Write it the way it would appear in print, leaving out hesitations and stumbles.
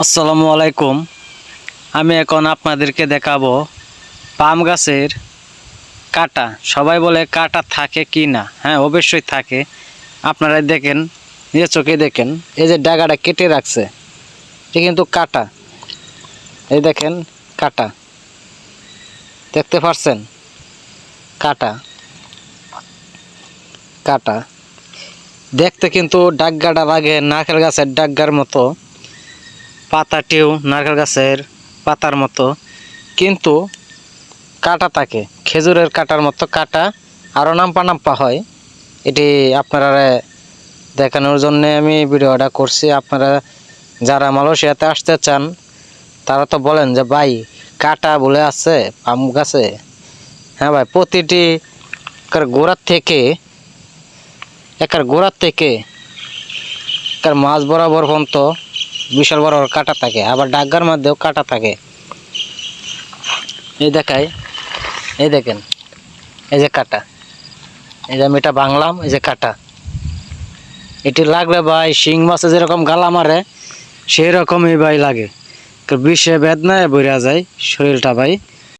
আসসালামু আলাইকুম। আমি এখন আপনাদেরকে দেখাবো পাম গাছের কাঁটা। সবাই বলে কাঁটা থাকে কি না? হ্যাঁ, অবশ্যই থাকে। আপনারা দেখেন, নিজের চোখে দেখেন, এই যে ডাগাটা কেটে রাখছে, এ কিন্তু কাঁটা। এই দেখেন কাঁটা, দেখতে পারছেন? কাঁটা কাঁটা দেখতে কিন্তু ডাগ্গাটা লাগে নারকেল গাছের ডাগ্গার মতো, পাতাটিও নারকেল গাছের পাতার মতো, কিন্তু কাঁটা থাকে খেজুরের কাঁটার মতো। কাঁটা আরও নাম্পা নাম্পা হয়। এটি আপনারা দেখানোর জন্য আমি ভিডিওটা করছি। আপনারা যারা মালয়েশিয়াতে আসতে চান তারা তো বলেন যে ভাই কাঁটা বলে আছে পাম গাছে। হ্যাঁ ভাই, প্রতিটি গোড়ার থেকে মাছ বরাবর পর্যন্ত বিশাল বড় কাঁটা থাকে, আবার ডাগ্গার মধ্যেও কাঁটা থাকে। এই দেখাই, এই দেখেন, এই যে কাঁটা, এই যে আমি এটা ভাঙলাম, এই যে কাঁটা। এটি লাগলে ভাই শিং মাছে যেরকম গালা মারে সেই রকমই ভাই লাগে, বিষে বেদনায় বইরা যায় শরীরটা ভাই।